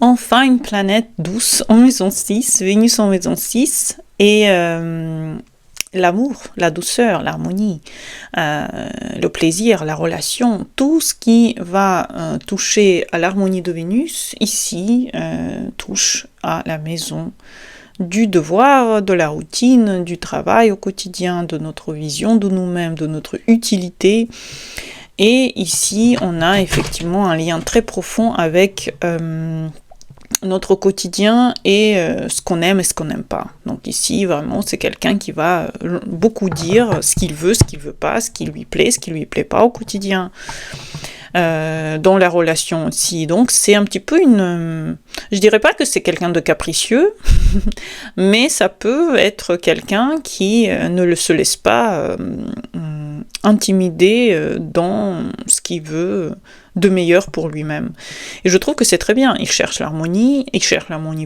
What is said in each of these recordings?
Enfin, une planète douce en maison 6, Vénus en maison 6, et l'amour, la douceur, l'harmonie, le plaisir, la relation, tout ce qui va toucher à l'harmonie de Vénus, ici, touche à la maison du devoir, de la routine, du travail au quotidien, de notre vision de nous-mêmes, de notre utilité. Et ici, on a effectivement un lien très profond avec notre quotidien et ce qu'on aime et ce qu'on n'aime pas. Donc ici, vraiment, c'est quelqu'un qui va beaucoup dire ce qu'il veut pas, ce qui lui plaît pas au quotidien. Dans la relation aussi. Donc c'est un petit peu je dirais pas que c'est quelqu'un de capricieux, mais ça peut être quelqu'un qui ne se laisse pas intimider dans ce qu'il veut de meilleur pour lui-même. Et je trouve que c'est très bien. Il cherche l'harmonie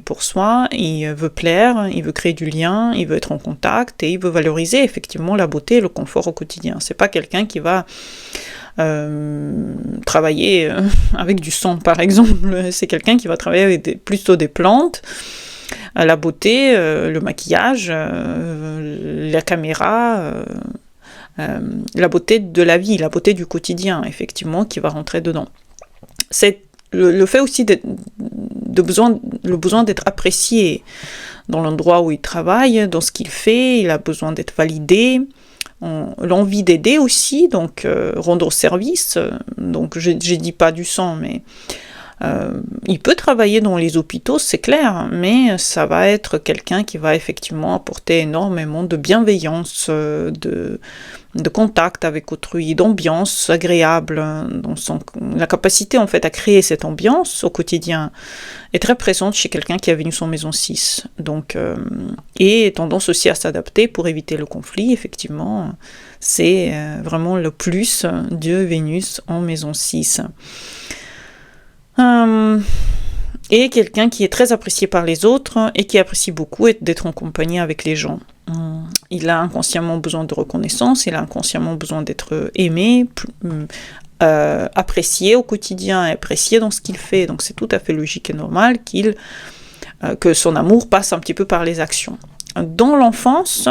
pour soi, il veut plaire, il veut créer du lien, il veut être en contact et il veut valoriser effectivement la beauté et le confort au quotidien. C'est pas quelqu'un qui va travailler avec du sang par exemple, c'est quelqu'un qui va travailler avec plutôt des plantes, la beauté, le maquillage, la caméra, la beauté de la vie, la beauté du quotidien effectivement qui va rentrer dedans. C'est le fait aussi le besoin d'être apprécié dans l'endroit où il travaille, dans ce qu'il fait, il a besoin d'être validé, l'envie d'aider aussi, donc rendre service, donc je dis pas du sang, mais il peut travailler dans les hôpitaux, c'est clair, mais ça va être quelqu'un qui va effectivement apporter énormément de bienveillance, de contact avec autrui, d'ambiance agréable. Donc la capacité en fait à créer cette ambiance au quotidien est très présente chez quelqu'un qui a Vénus en maison 6. Donc, et tendance aussi à s'adapter pour éviter le conflit, effectivement, c'est vraiment le plus de Vénus en maison 6. Et quelqu'un qui est très apprécié par les autres et qui apprécie beaucoup d'être en compagnie avec les gens. Il a inconsciemment besoin de reconnaissance, il a inconsciemment besoin d'être aimé, apprécié au quotidien, apprécié dans ce qu'il fait. Donc c'est tout à fait logique et normal que son amour passe un petit peu par les actions. Dans l'enfance,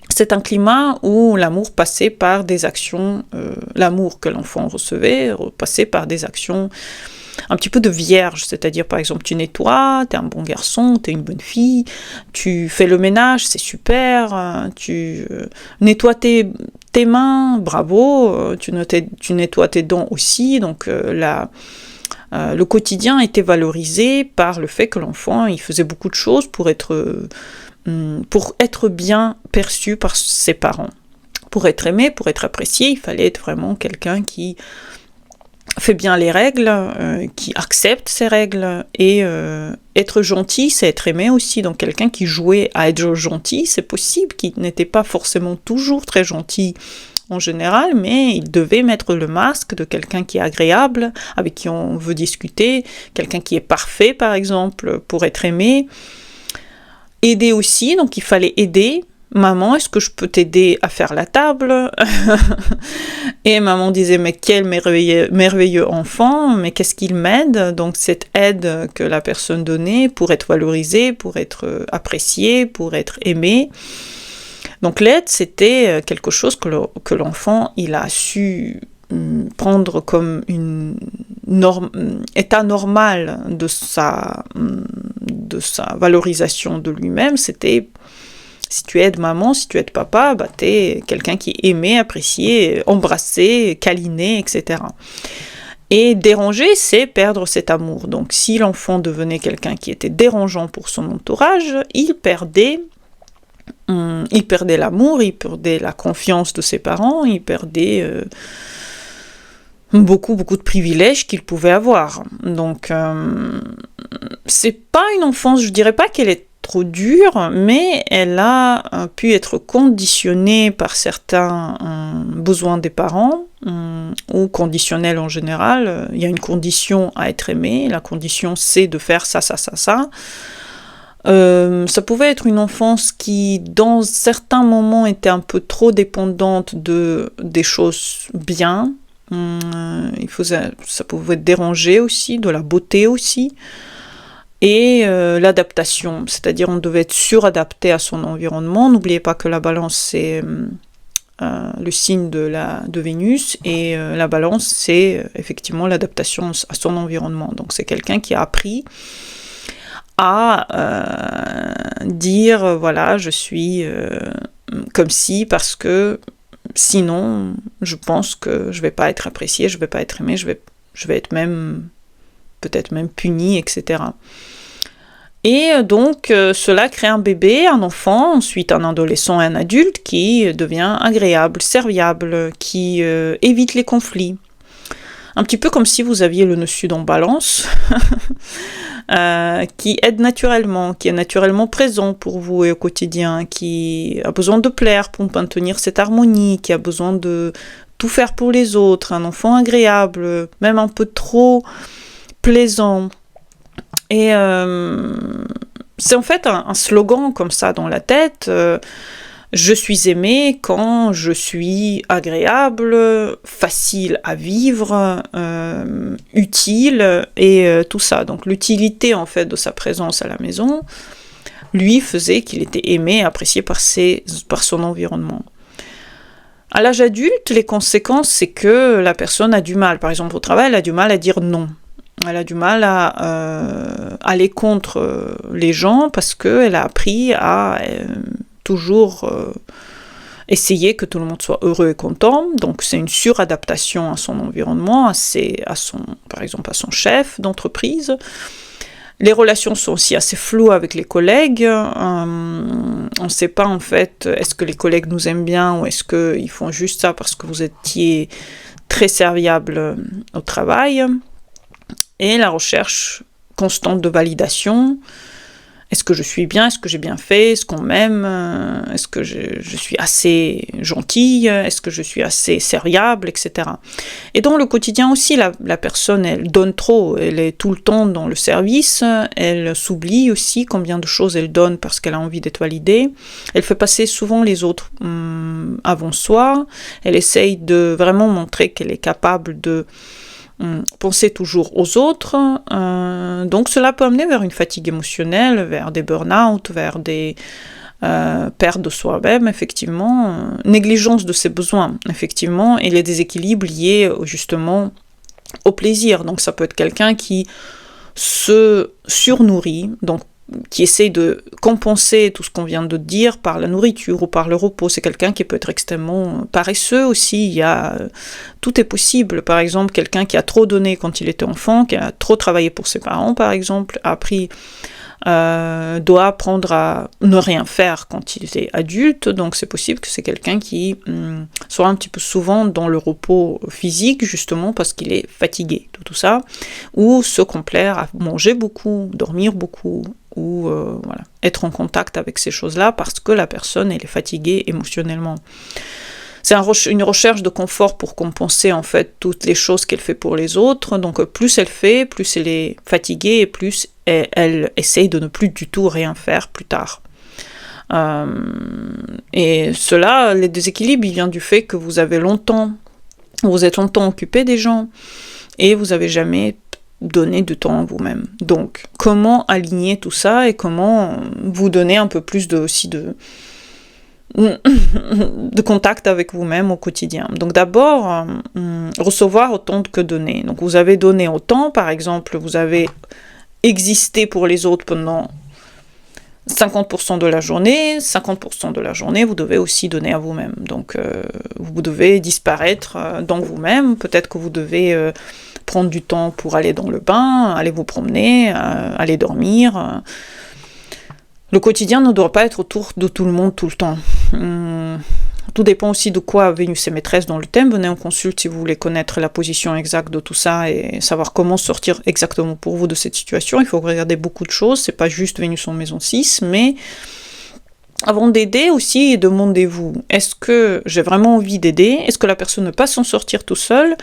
c'est un climat où l'amour passait par des actions, l'amour que l'enfant recevait passait par des actions un petit peu de vierge, c'est-à-dire par exemple tu nettoies, t'es un bon garçon, t'es une bonne fille, tu fais le ménage, c'est super, tu nettoies tes mains, bravo, tu nettoies tes dents aussi, donc le quotidien était valorisé par le fait que l'enfant il faisait beaucoup de choses pour être bien perçu par ses parents. Pour être aimé, pour être apprécié, il fallait être vraiment quelqu'un qui fait bien les règles, qui accepte ces règles, et être gentil, c'est être aimé aussi. Donc quelqu'un qui jouait à être gentil, c'est possible, qui n'était pas forcément toujours très gentil en général, mais il devait mettre le masque de quelqu'un qui est agréable, avec qui on veut discuter, quelqu'un qui est parfait par exemple, pour être aimé. Aider aussi, donc il fallait aider. Maman, est-ce que je peux t'aider à faire la table? Et maman disait, mais quel merveilleux enfant, mais qu'est-ce qu'il m'aide? Donc cette aide que la personne donnait pour être valorisée, pour être appréciée, pour être aimée. Donc l'aide, c'était quelque chose que l'enfant, il a su prendre comme état normal de sa valorisation de lui-même. C'était, si tu aides maman, si tu aides papa, bah t'es quelqu'un qui est aimé, apprécié, embrassé, câliné, etc. Et déranger, c'est perdre cet amour. Donc si l'enfant devenait quelqu'un qui était dérangeant pour son entourage, il perdait l'amour, il perdait la confiance de ses parents, il perdait beaucoup de privilèges qu'il pouvait avoir. Donc c'est pas une enfance, je dirais pas qu'elle est trop dure, mais elle a pu être conditionnée par certains besoins des parents, ou conditionnelle en général. Il y a une condition à être aimé, la condition c'est de faire ça. Ça pouvait être une enfance qui, dans certains moments, était un peu trop dépendante des choses bien. Ça pouvait déranger aussi, de la beauté aussi. Et l'adaptation, c'est-à-dire on devait être suradapté à son environnement. N'oubliez pas que la balance, c'est le signe de Vénus, et la balance, c'est effectivement l'adaptation à son environnement. Donc c'est quelqu'un qui a appris à dire, voilà, je suis comme si, parce que sinon, je pense que je vais pas être appréciée, je vais pas être aimée, je vais être même, peut-être même punie, etc. Et donc, cela crée un bébé, un enfant, ensuite un adolescent et un adulte qui devient agréable, serviable, qui évite les conflits. Un petit peu comme si vous aviez le nœud sud en balance, qui aide naturellement, qui est naturellement présent pour vous et au quotidien, qui a besoin de plaire pour maintenir cette harmonie, qui a besoin de tout faire pour les autres, un enfant agréable, même un peu trop plaisant. Et c'est en fait un slogan comme ça dans la tête. Je suis aimée quand je suis agréable, facile à vivre, utile, et tout ça. Donc l'utilité en fait de sa présence à la maison lui faisait qu'il était aimé et apprécié par son environnement. À l'âge adulte, les conséquences, c'est que la personne a du mal. Par exemple, au travail, elle a du mal à dire non. Elle a du mal à aller contre les gens parce qu'elle a appris à toujours essayer que tout le monde soit heureux et content. Donc c'est une suradaptation à son environnement, par exemple à son chef d'entreprise. Les relations sont aussi assez floues avec les collègues. On ne sait pas en fait, est-ce que les collègues nous aiment bien ou est-ce qu'ils font juste ça parce que vous étiez très serviable au travail. Et la recherche constante de validation. Est-ce que je suis bien? Est-ce que j'ai bien fait? Est-ce qu'on m'aime? Est-ce que je suis assez gentille? Est-ce que je suis assez serviable? Etc. Et dans le quotidien aussi, la personne, elle donne trop. Elle est tout le temps dans le service. Elle s'oublie aussi combien de choses elle donne parce qu'elle a envie d'être validée. Elle fait passer souvent les autres avant soi. Elle essaye de vraiment montrer qu'elle est capable de penser toujours aux autres, donc cela peut amener vers une fatigue émotionnelle, vers des burn-out, vers des pertes de soi-même, effectivement, négligence de ses besoins, effectivement, et les déséquilibres liés justement au plaisir. Donc ça peut être quelqu'un qui se surnourrit, donc qui essaye de compenser tout ce qu'on vient de dire par la nourriture ou par le repos. C'est quelqu'un qui peut être extrêmement paresseux aussi. Tout est possible. Par exemple, quelqu'un qui a trop donné quand il était enfant, qui a trop travaillé pour ses parents, par exemple, doit apprendre à ne rien faire quand il est adulte. Donc c'est possible que c'est quelqu'un qui soit un petit peu souvent dans le repos physique, justement parce qu'il est fatigué de tout ça, ou se complaire à manger beaucoup, dormir beaucoup, ou être en contact avec ces choses-là parce que la personne elle est fatiguée émotionnellement. C'est une recherche de confort pour compenser en fait toutes les choses qu'elle fait pour les autres. Donc plus elle fait, plus elle est fatiguée et plus elle essaye de ne plus du tout rien faire plus tard. Et cela, les déséquilibres, il vient du fait que vous êtes longtemps occupé des gens et vous n'avez jamais donné de temps à vous-même. Donc, comment aligner tout ça et comment vous donner un peu plus de contact avec vous-même au quotidien. Donc d'abord, recevoir autant que donner. Donc vous avez donné autant, par exemple, vous avez existé pour les autres pendant 50% de la journée, 50% de la journée, vous devez aussi donner à vous-même. Donc vous devez disparaître dans vous-même, peut-être que vous devez prendre du temps pour aller dans le bain, aller vous promener, aller dormir. Le quotidien ne doit pas être autour de tout le monde tout le temps. Tout dépend aussi de quoi Vénus est maîtresse dans le thème. Venez en consulte si vous voulez connaître la position exacte de tout ça et savoir comment sortir exactement pour vous de cette situation. Il faut regarder beaucoup de choses, c'est pas juste Vénus en maison 6, mais avant d'aider aussi, demandez-vous, est-ce que j'ai vraiment envie d'aider? Est-ce que la personne ne peut pas s'en sortir tout seule?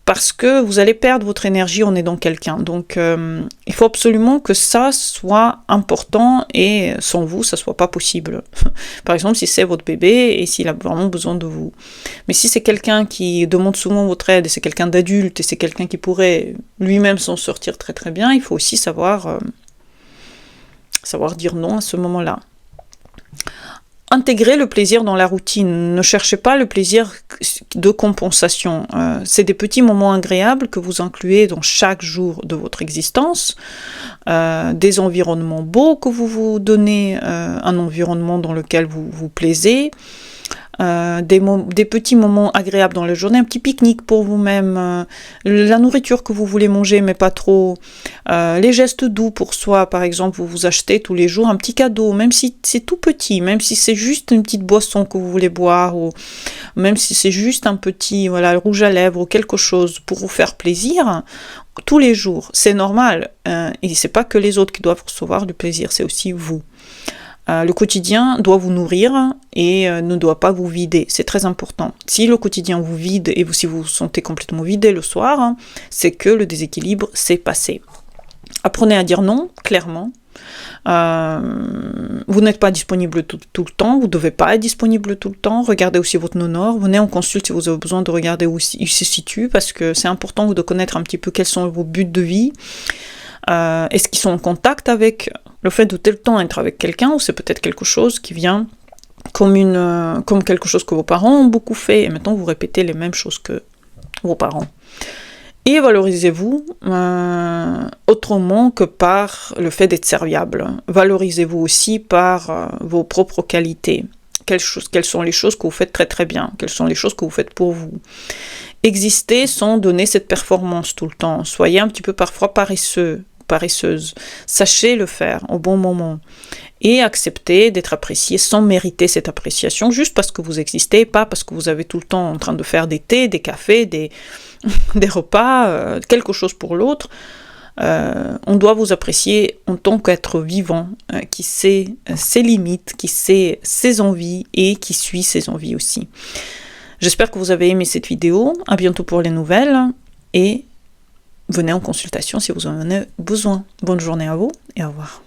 Parce que vous allez perdre votre énergie en aidant quelqu'un. Donc, il faut absolument que ça soit important et sans vous, ça soit pas possible. Par exemple, si c'est votre bébé et s'il a vraiment besoin de vous. Mais si c'est quelqu'un qui demande souvent votre aide et c'est quelqu'un d'adulte et c'est quelqu'un qui pourrait lui-même s'en sortir très très bien, il faut aussi savoir savoir dire non à ce moment-là. Intégrer le plaisir dans la routine. Ne cherchez pas le plaisir de compensation. C'est des petits moments agréables que vous incluez dans chaque jour de votre existence. Des environnements beaux que vous vous donnez, un environnement dans lequel vous vous plaisez. Des petits moments agréables dans la journée, un petit pique-nique pour vous-même, la nourriture que vous voulez manger mais pas trop, les gestes doux pour soi, par exemple, vous vous achetez tous les jours un petit cadeau, même si c'est tout petit, même si c'est juste une petite boisson que vous voulez boire, ou même si c'est juste un petit rouge à lèvres ou quelque chose pour vous faire plaisir, tous les jours, c'est normal, et c'est pas que les autres qui doivent recevoir du plaisir, c'est aussi vous. Le quotidien doit vous nourrir et ne doit pas vous vider, c'est très important. Si le quotidien vous vide et si vous vous sentez complètement vidé le soir, c'est que le déséquilibre s'est passé. Apprenez à dire non, clairement. Vous n'êtes pas disponible tout le temps, vous ne devez pas être disponible tout le temps. Regardez aussi votre nord, venez en consulte si vous avez besoin de regarder où il se situe, parce que c'est important de connaître un petit peu quels sont vos buts de vie. Est-ce qu'ils sont en contact avec le fait de tout le temps être avec quelqu'un, ou c'est peut-être quelque chose qui vient comme quelque chose que vos parents ont beaucoup fait, et maintenant vous répétez les mêmes choses que vos parents. Et valorisez-vous autrement que par le fait d'être serviable. Valorisez-vous aussi par vos propres qualités. Quelles sont les choses que vous faites très très bien? Quelles sont les choses que vous faites pour vous? Existez sans donner cette performance tout le temps. Soyez un petit peu parfois paresseuse. Sachez le faire au bon moment. Et acceptez d'être apprécié sans mériter cette appréciation, juste parce que vous existez, pas parce que vous avez tout le temps en train de faire des thés, des cafés, des repas, quelque chose pour l'autre. On doit vous apprécier en tant qu'être vivant, qui sait ses limites, qui sait ses envies et qui suit ses envies aussi. J'espère que vous avez aimé cette vidéo. À bientôt pour les nouvelles et venez en consultation si vous en avez besoin. Bonne journée à vous et au revoir.